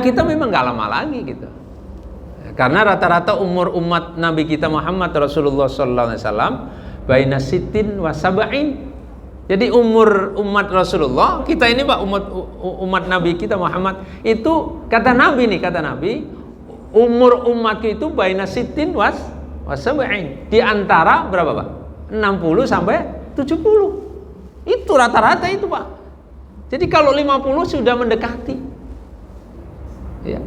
kita memang gak lama lagi gitu. Karena rata-rata umur umat Nabi kita Muhammad Rasulullah SAW baina sitin wa sab'in. Jadi umur umat Rasulullah kita ini, Pak, umat Nabi kita Muhammad itu kata Nabi umur umatku itu baina sittin was sab'in. Di antara berapa, Pak? 60 sampai 70. Itu rata-rata itu, Pak. Jadi kalau 50 sudah mendekati. Ya.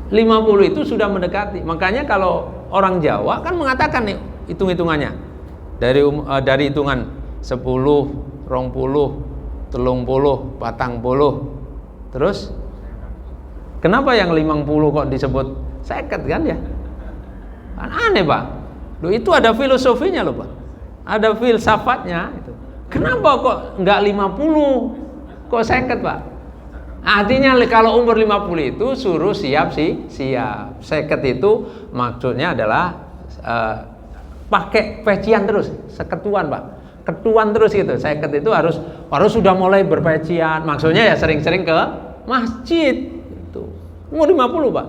50 itu sudah mendekati. Makanya kalau orang Jawa kan mengatakan nih hitung-hitungannya. Dari hitungan 10, 20, 30, 40. Terus kenapa yang 50 kok disebut seket kan ya? Kan aneh, Pak. Loh, itu ada filosofinya loh, Pak. Ada filsafatnya itu. Kenapa kok enggak 50? Kok seket, Pak? Artinya kalau umur 50 itu suruh siap. Seket itu maksudnya adalah pakai pecian terus, seketuan, Pak. Ketuan terus gitu. Seket itu harus sudah mulai berpecian. Maksudnya ya sering-sering ke masjid itu. Umur 50, Pak.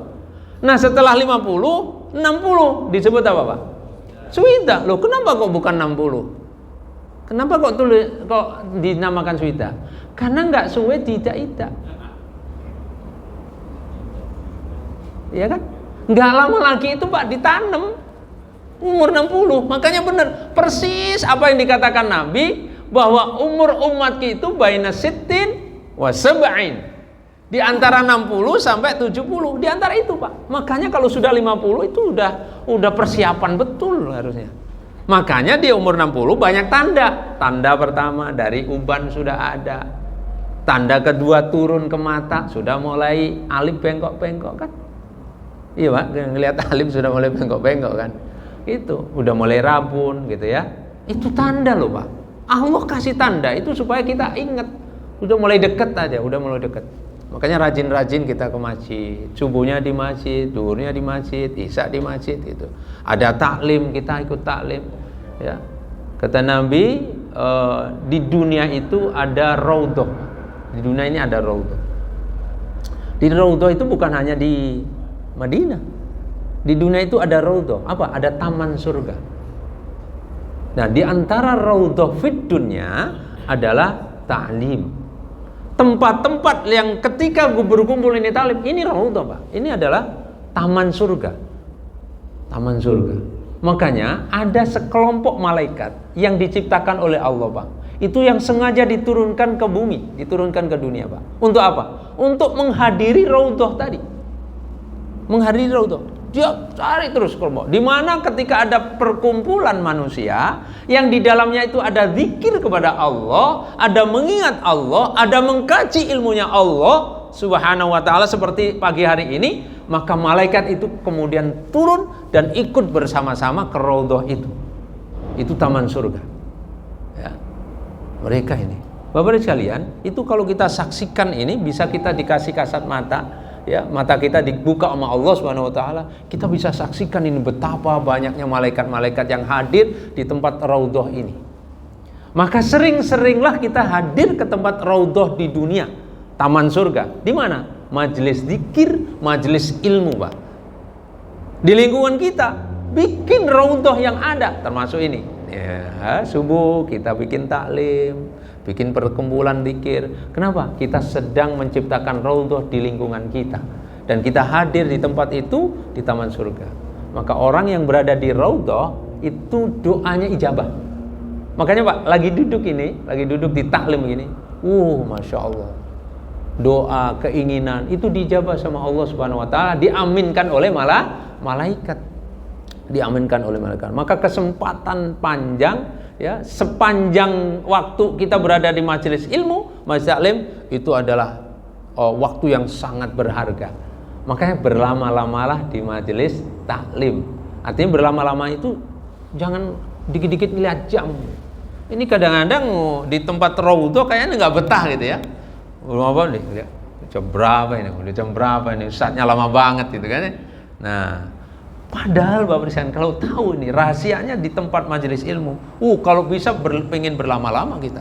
Nah, setelah 50, 60 disebut apa, Pak? Suida. Loh, kenapa kok bukan 60? Kenapa kok dinamakan suida? Karena enggak suwe tidak. Ya kan? Enggak lama lagi itu, Pak, ditanam umur 60. Makanya benar persis apa yang dikatakan Nabi, bahwa umur umat itu baina sittin wa sab'in. Di antara 60 sampai 70, di antara itu, Pak. Makanya kalau sudah 50 itu udah persiapan betul harusnya. Makanya di umur 60 banyak tanda. Tanda pertama dari uban sudah ada. Tanda kedua turun ke mata, sudah mulai alis bengkok-bengkok kan? Iya, Pak, ngelihat alis sudah mulai bengkok-bengkok kan? Itu udah mulai rabun gitu ya. Itu tanda loh, Pak. Allah kasih tanda itu supaya kita ingat. Udah mulai deket aja, udah mulai deket. Makanya rajin-rajin kita ke masjid. Subuhnya di masjid, duhurnya di masjid, isya di masjid gitu. Ada taklim, kita ikut taklim ya. Kata Nabi, di dunia itu ada raudhah. Di dunia ini ada raudhah. Di raudhah itu bukan hanya di Madinah. Di dunia itu ada raudhah. Apa? Ada taman surga. Nah, di antara raudhah fid dunya adalah ta'lim. Tempat-tempat yang ketika berkumpul ini talim, ini raudhah, Pak. Ini adalah taman surga. Taman surga. Makanya ada sekelompok malaikat yang diciptakan oleh Allah, Pak. Itu yang sengaja diturunkan ke bumi, diturunkan ke dunia, Pak. Untuk apa? Untuk menghadiri raudhah tadi. Menghadiri raudhah. Dia cari terus kelompok. Di mana ketika ada perkumpulan manusia yang di dalamnya itu ada zikir kepada Allah, ada mengingat Allah, ada mengkaji ilmunya Allah Subhanahu wa taala seperti pagi hari ini, maka malaikat itu kemudian turun dan ikut bersama-sama ke raudhah itu. Itu taman surga. Ya. Mereka ini. Bapak-bapak sekalian, itu kalau kita saksikan ini bisa kita dikasih kasat mata. Ya, mata kita dibuka sama Allah Subhanahu wa taala, kita bisa saksikan ini betapa banyaknya malaikat-malaikat yang hadir di tempat raudhah ini. Maka sering-seringlah kita hadir ke tempat raudhah di dunia, taman surga. Di mana? Majelis zikir, majelis ilmu, Pak. Di lingkungan kita bikin raudhah yang ada, termasuk ini. Ya, subuh kita bikin taklim, bikin perkumpulan zikir. Kenapa? Kita sedang menciptakan raudhah di lingkungan kita. Dan kita hadir di tempat itu, di taman surga. Maka orang yang berada di raudhah itu doanya ijabah. Makanya, Pak, lagi duduk di taklim gini. Masya Allah. Doa, keinginan itu dijabah sama Allah Subhanahu wa taala, diaminkan oleh malaikat. Diaminkan oleh malaikat. Maka kesempatan panjang, ya, sepanjang waktu kita berada di majelis ilmu, majelis taklim, itu adalah waktu yang sangat berharga. Makanya berlama-lamalah di majelis taklim. Artinya berlama-lama itu jangan dikit-dikit lihat jam. Ini kadang-kadang di tempat raudhah kayaknya nggak betah gitu ya. Apa nih? Jam berapa ini? Udah jam berapa ini? Ustadznya lama banget gitu kan ya. Nah, padahal Bapak sekalian kalau tahu ini rahasianya di tempat majelis ilmu, kalau bisa pengen berlama-lama kita,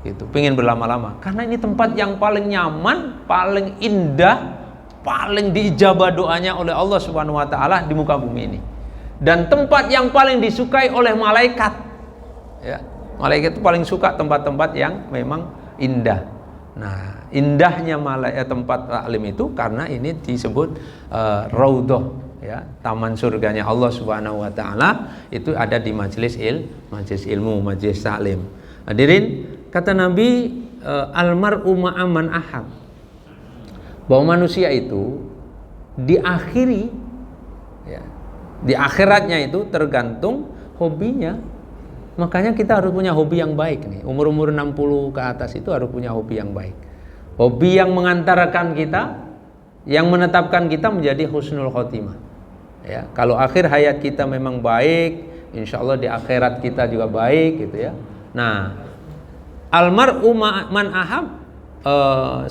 gitu, pengen berlama-lama, karena ini tempat yang paling nyaman, paling indah, paling diijabah doanya oleh Allah Subhanahu Wa Taala di muka bumi ini, dan tempat yang paling disukai oleh malaikat, ya, malaikat itu paling suka tempat-tempat yang memang indah. Nah, indahnya tempat taklim itu karena ini disebut raudhah, ya, taman surganya Allah Subhanahu wa taala itu ada di majelis ilmu, majelis taklim. Hadirin, kata Nabi, almar'u ma'aman ahab, bahwa manusia itu diakhiri, ya, di akhiratnya itu tergantung hobinya. Makanya kita harus punya hobi yang baik nih. Umur 60 ke atas itu harus punya hobi yang baik. Hobi yang mengantarkan kita, yang menetapkan kita menjadi husnul khotimah. Ya, kalau akhir hayat kita memang baik, insya Allah di akhirat kita juga baik, gitu ya. Nah, almar'u man ahab,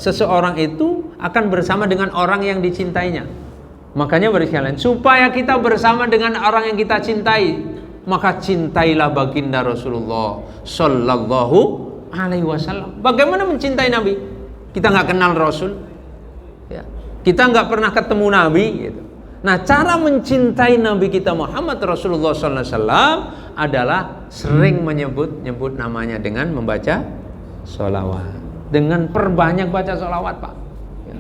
seseorang itu akan bersama dengan orang yang dicintainya. Makanya sekalian, supaya kita bersama dengan orang yang kita cintai, maka cintailah baginda Rasulullah Sallallahu Alaihi Wasallam. Bagaimana mencintai Nabi? Kita nggak kenal Rasul, ya. Kita nggak pernah ketemu Nabi, gitu. Nah, cara mencintai Nabi kita Muhammad Rasulullah Sallallahu Alaihi Wasallam adalah sering menyebut namanya dengan membaca sholawat, dengan perbanyak baca sholawat, Pak. Ya.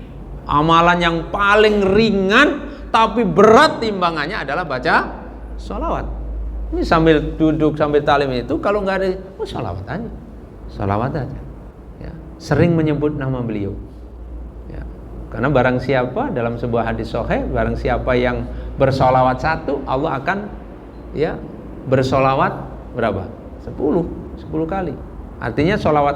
Amalan yang paling ringan tapi berat timbangannya adalah baca sholawat. Ini sambil duduk sambil talim itu kalau nggak ada, sholawat aja, ya. Sering menyebut nama beliau. Ya. Karena barang siapa, dalam sebuah hadis sahih, barang siapa yang bersolawat satu, Allah akan, ya, bersolawat berapa? 10 kali. Artinya solawat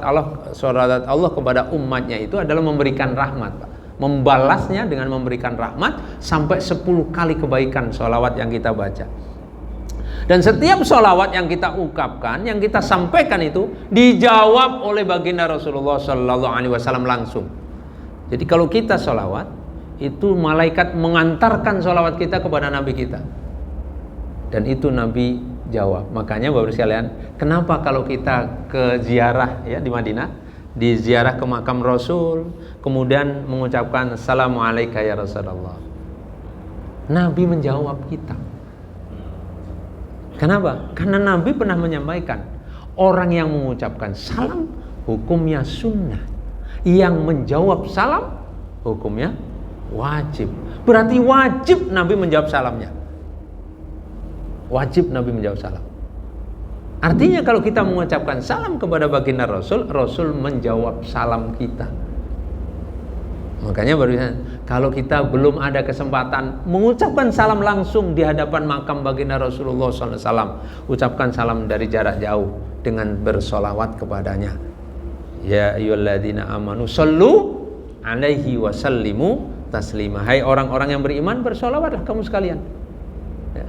Allah kepada umatnya itu adalah memberikan rahmat, Pak. Membalasnya dengan memberikan rahmat sampai 10 kali kebaikan solawat yang kita baca. Dan setiap solawat yang kita ungkapkan, yang kita sampaikan itu dijawab oleh baginda Rasulullah Sallallahu Alaihi Wasallam langsung. Jadi kalau kita sholawat, itu malaikat mengantarkan sholawat kita kepada Nabi kita, dan itu Nabi jawab. Makanya Bapak sekalian, kenapa kalau kita ke ziarah, ya, di Madinah, di ziarah ke makam Rasul, kemudian mengucapkan Assalamualaikum ya Rasulullah, Nabi menjawab kita. Kenapa? Karena Nabi pernah menyampaikan, orang yang mengucapkan salam hukumnya sunnah, yang menjawab salam hukumnya wajib. Berarti wajib Nabi menjawab salamnya. Wajib Nabi menjawab salam. Artinya kalau kita mengucapkan salam kepada baginda Rasul, Rasul menjawab salam kita. Makanya kalau kita belum ada kesempatan mengucapkan salam langsung di hadapan makam baginda Rasulullah SAW, ucapkan salam dari jarak jauh dengan bersolawat kepadanya. Ya ayyuhalladzina amanu sallu alaihi wasallimu taslima. Hai orang-orang yang beriman, bersolawatlah kamu sekalian, ya,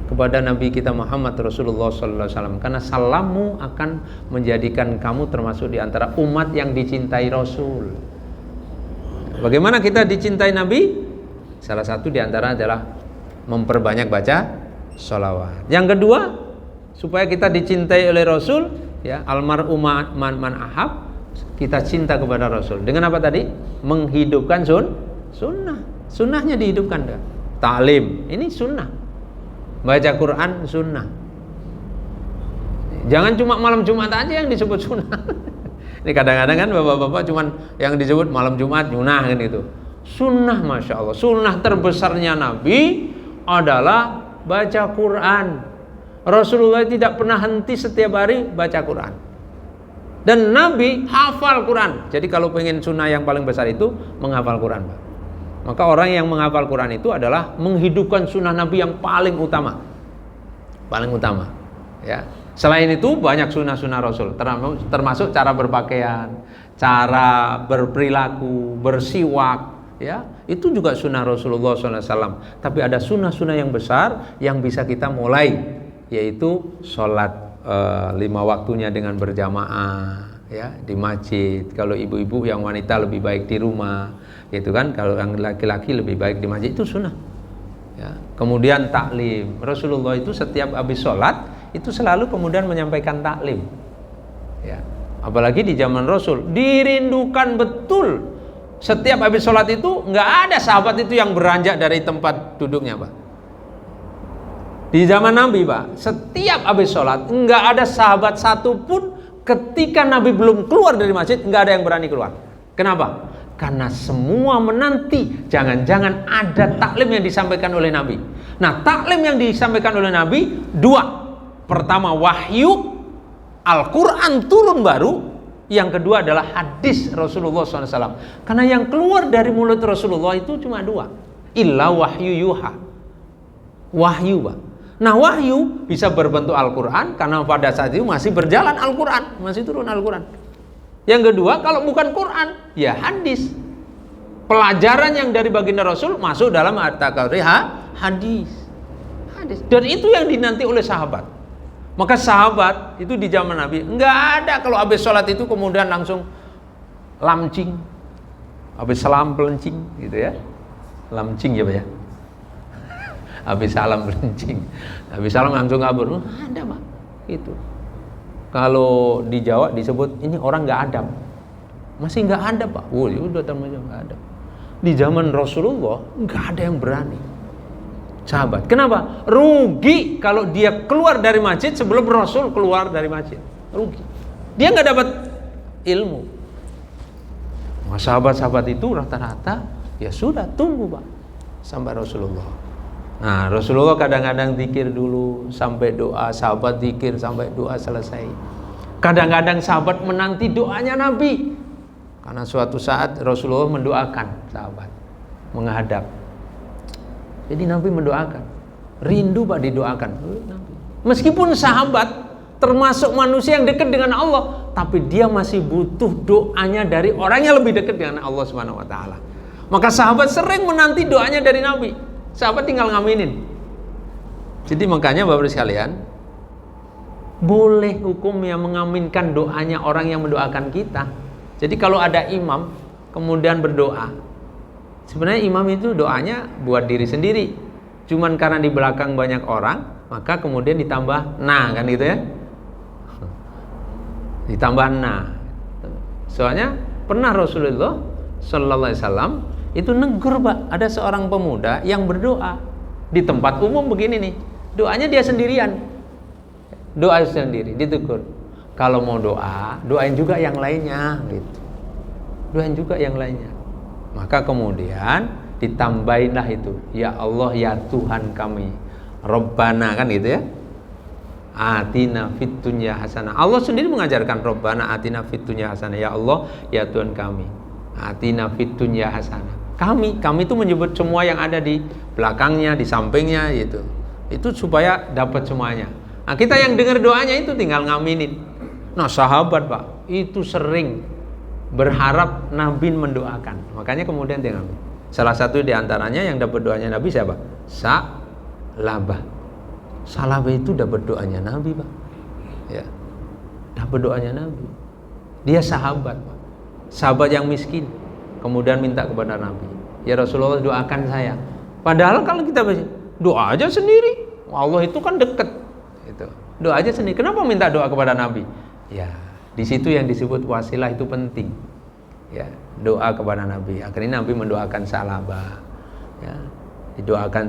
kepada Nabi kita Muhammad Rasulullah SAW, karena salammu akan menjadikan kamu termasuk di antara umat yang dicintai Rasul. Bagaimana kita dicintai Nabi? Salah satu di antara adalah memperbanyak baca sholawat. Yang kedua, supaya kita dicintai oleh Rasul, ya, almar'u man ahab, kita cinta kepada Rasul. Dengan apa tadi? Menghidupkan sunnah. Sunnahnya dihidupkan. Ta'lim, ini sunnah. Baca Quran sunnah. Jangan cuma malam Jumat aja yang disebut sunnah. Ini kadang-kadang kan bapak-bapak cuman yang disebut malam Jumat sunnah kan itu. Sunnah, Masya Allah. Sunnah terbesarnya Nabi adalah baca Quran. Rasulullah tidak pernah henti setiap hari baca Quran. Dan Nabi hafal Quran. Jadi kalau pengen sunnah yang paling besar itu menghafal Quran, Pak. Maka orang yang menghafal Quran itu adalah menghidupkan sunnah Nabi yang paling utama. Paling utama, ya. Selain itu banyak sunnah-sunnah Rasul, termasuk cara berpakaian, cara berperilaku, bersiwak, ya, itu juga sunnah Rasulullah SAW. Tapi ada sunnah-sunnah yang besar yang bisa kita mulai, yaitu sholat 5 waktunya dengan berjamaah, ya, di masjid. Kalau ibu-ibu yang wanita lebih baik di rumah, gitu kan. Kalau yang laki-laki lebih baik di masjid, itu sunnah. Ya. Kemudian taklim, Rasulullah itu setiap habis sholat itu selalu kemudian menyampaikan taklim, ya. Apalagi di zaman Rasul dirindukan betul. Setiap habis sholat itu nggak ada sahabat itu yang beranjak dari tempat duduknya, Pak. Di zaman Nabi, Pak, setiap habis sholat nggak ada sahabat satupun ketika Nabi belum keluar dari masjid, nggak ada yang berani keluar. Kenapa? Karena semua menanti jangan-jangan ada taklim yang disampaikan oleh Nabi. Nah, taklim yang disampaikan oleh Nabi dua. Pertama wahyu, Al-Quran turun baru. Yang kedua adalah hadis Rasulullah SAW. Karena yang keluar dari mulut Rasulullah itu cuma dua. Illa wahyu yuha. Wahyu, Pak. Nah, wahyu bisa berbentuk Al-Quran karena pada saat itu masih berjalan Al-Quran, masih turun Al-Quran. Yang kedua, kalau bukan Quran, ya hadis. Pelajaran yang dari baginda Rasul masuk dalam kategori hadis. Dan itu yang dinanti oleh sahabat. Maka sahabat itu di zaman Nabi nggak ada kalau habis sholat itu kemudian langsung lamcing, habis salam pelencing, gitu ya. Lamcing ya Pak ya. Habis salam pelencing, habis salam langsung kabur. Ada Pak, itu. Kalau di Jawa disebut ini orang nggak adab. Masih nggak ada Pak. Wah, udah termasuk nggak ada. Di zaman Rasulullah nggak ada yang berani. Sahabat, kenapa? Rugi kalau dia keluar dari masjid sebelum Rasul keluar dari masjid. Rugi. Dia nggak dapat ilmu. Nah, sahabat-sahabat itu rata-rata ya sudah tunggu Pak sampai Rasulullah. Nah, Rasulullah kadang-kadang zikir dulu sampai doa, sahabat zikir sampai doa selesai. Kadang-kadang sahabat menanti doanya Nabi. Karena suatu saat Rasulullah mendoakan sahabat menghadap. Jadi Nabi mendoakan. Rindu Pak didoakan. Meskipun sahabat termasuk manusia yang dekat dengan Allah, tapi dia masih butuh doanya dari orang yang lebih dekat dengan Allah Subhanahu wa taala. Maka sahabat sering menanti doanya dari Nabi. Sahabat tinggal ngaminin. Jadi makanya Bapak sekalian, boleh hukumnya mengaminkan doanya orang yang mendoakan kita. Jadi kalau ada imam kemudian berdoa, sebenarnya imam itu doanya buat diri sendiri. Cuman karena di belakang banyak orang, maka kemudian ditambah nah, kan gitu ya. Ditambah nah. Soalnya pernah Rasulullah sallallahu alaihi wasallam itu negur Pak, ada seorang pemuda yang berdoa di tempat umum begini nih. Doanya dia sendirian. Doa sendiri, ditegur. Kalau mau doa, doain juga yang lainnya gitu. Doain juga yang lainnya. Maka kemudian ditambahinlah itu, ya Allah ya Tuhan kami, Rabbana, kan gitu ya. Atina fid dunya hasanah. Allah sendiri mengajarkan Rabbana atina fid dunya hasanah. Ya Allah ya Tuhan kami, atina fid dunya hasanah. Kami itu menyebut semua yang ada di belakangnya, di sampingnya gitu. Itu supaya dapat semuanya. Nah, kita yang dengar doanya itu tinggal ngaminin. Nah, sahabat Pak, itu sering berharap Nabi mendoakan. Makanya kemudian dia ngambil. Salah satu di antaranya yang dapat doanya Nabi siapa? Salabah. Salabah itu dapat doanya Nabi, Pak. Ya. Dapat doanya Nabi. Dia sahabat, Pak. Sahabat yang miskin. Kemudian minta kepada Nabi, ya Rasulullah doakan saya. Padahal kalau kita doa aja sendiri, Allah itu kan dekat. Itu. Doa aja sendiri. Kenapa minta doa kepada Nabi? Ya, di situ yang disebut wasilah itu penting. Ya, doa kepada Nabi. Akhirnya Nabi mendoakan Salabah. Ya, didoakan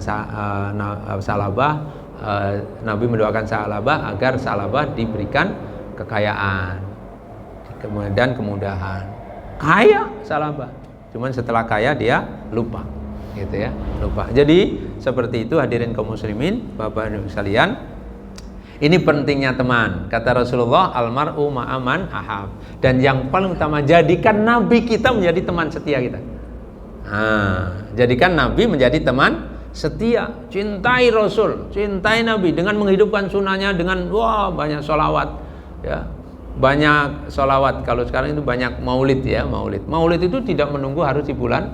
Salabah. Nabi mendoakan Salabah agar Salabah diberikan kekayaan, kemudian kemudahan. Kaya Salabah. Cuman setelah kaya dia lupa, gitu ya, lupa. Jadi seperti itu hadirin kaum muslimin, Bapak Ibu sekalian. Ini pentingnya teman. Kata Rasulullah, almar'u ma'aman ahab. Dan yang paling utama, jadikan Nabi kita menjadi teman setia kita. Nah, jadikan Nabi menjadi teman setia. Cintai Rasul, cintai Nabi dengan menghidupkan sunnahnya, dengan banyak sholawat, ya. Banyak sholawat. Kalau sekarang itu banyak maulid ya, maulid itu tidak menunggu harus di bulan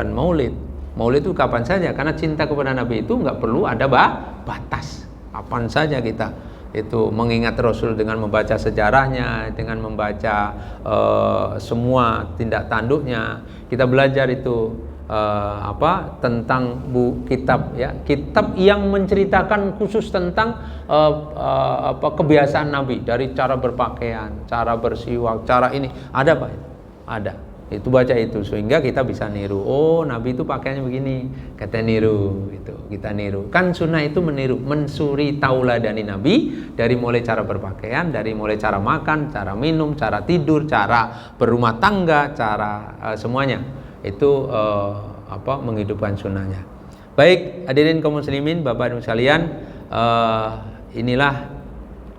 maulid. Maulid itu kapan saja, karena cinta kepada Nabi itu nggak perlu ada batas. Kapan saja kita itu mengingat Rasul dengan membaca sejarahnya, dengan membaca semua tindak tanduknya. Kita belajar itu tentang kitab ya, kitab yang menceritakan khusus tentang kebiasaan Nabi, dari cara berpakaian, cara bersiwak, cara ini ada Pak, ada Itu baca itu sehingga kita bisa niru. Oh, Nabi itu pakaiannya begini, kita niru gitu. Kita niru. Kan sunnah itu meniru, mensuri tauladani Nabi dari mulai cara berpakaian, dari mulai cara makan, cara minum, cara tidur, cara berumah tangga, cara semuanya. Itu menghidupkan sunnahnya. Baik, hadirin kaum muslimin, Bapak dan sekalian, inilah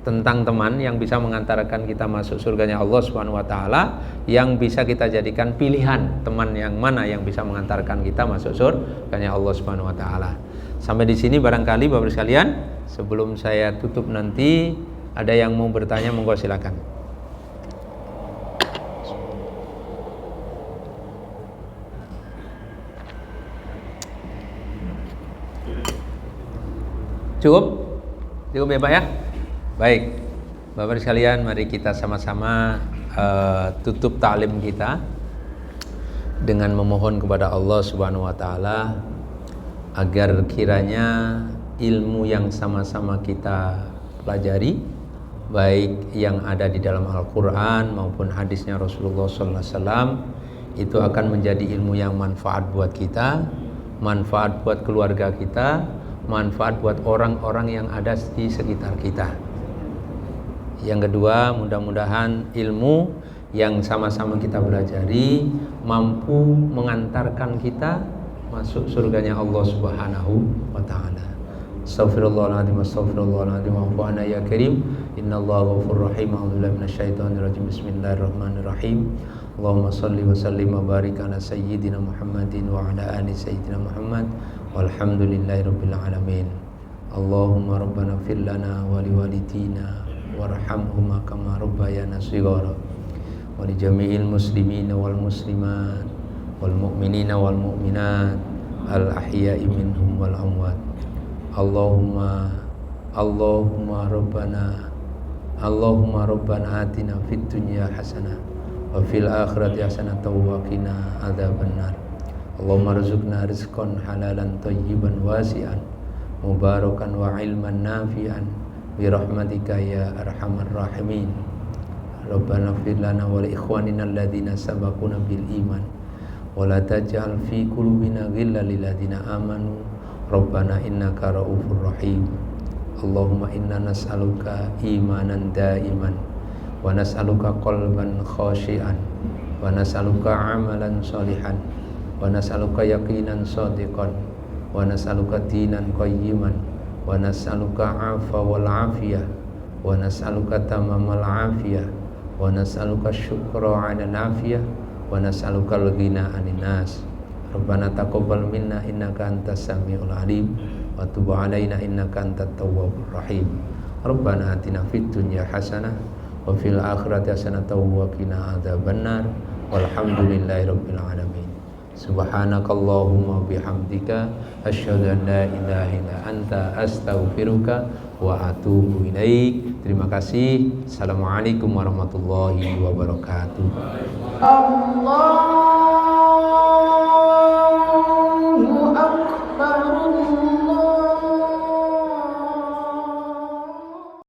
tentang teman yang bisa mengantarkan kita masuk surganya Allah Subhanahu wa taala, yang bisa kita jadikan pilihan teman yang mana yang bisa mengantarkan kita masuk surganya Allah Subhanahu wa taala. Sampai di sini barangkali Bapak sekalian, sebelum saya tutup nanti ada yang mau bertanya, monggo silakan. Cukup ya Pak ya? Baik, Bapak sekalian, mari kita sama-sama tutup ta'lim kita dengan memohon kepada Allah Subhanahu wa taala agar kiranya ilmu yang sama-sama kita pelajari, baik yang ada di dalam Al-Qur'an maupun hadisnya Rasulullah sallallahu alaihi wasallam, itu akan menjadi ilmu yang manfaat buat kita, manfaat buat keluarga kita, manfaat buat orang-orang yang ada di sekitar kita. Yang kedua, mudah-mudahan ilmu yang sama-sama kita pelajari mampu mengantarkan kita masuk surganya Allah Subhanahu wa taala. Astaghfirullahaladzim, astaghfirullahaladzim, wa'fu anna ya karim, innallaha ghafurur rahim, a'udzubillahi minasyaitonir rajim, bismillahirrahmanirrahim. Allahumma shalli wa sallim wa barik ala sayyidina Muhammadin wa ala ali sayyidina Muhammad walhamdulillahirabbil alamin. Allahumma rabbana ighfir lana wa liwalidina warhamhuma kama rabbayana shighara wa li jami'il muslimina wal muslimat wal mu'minina wal mu'minat al ahya'i minhum wal amwat. Allahumma rabbana atina fid dunya hasanah wa fil akhirati hasanah wa qina adzabannar. Allahumma rzuqna rizqan halalan thayyiban wasi'an mubarakan wa ilman nafi'an birahmatika ya arhamar rahimin. Rabbana ighfir lana wa li ikhwanina alladhina sabaquna bil iman wa la taj'al fi qulubina ghillan lil ladzina amanu Rabbana innaka raufur rahim. Allahumma inna nas'aluka imanan daiman wa nas'aluka qalban khashi'an wa nas'aluka amalan shalihan wa nas'aluka yaqinan shadiqan wa nas'aluka dinan qayyiman wa nas'aluka afa wal afiyah wa nas'aluka tamamal afiyah wa nas'aluka syukra 'alal afiyah wa nas'aluka al-ghina 'anil nas. Rabbana taqabbal minna innaka antas samiul alim wa tub 'alaina innaka antat tawwabur rahim. Rabbana atina fid dunya hasanah wa fil akhirati hasanah wa qina adzabannar. Walhamdulillahirabbil alamin. Subhanakallahumma bihamdika asyhadu an la ilaha illa anta astaghfiruka wa atubu ilaik. Terima kasih. Assalamualaikum warahmatullahi wabarakatuh. Allah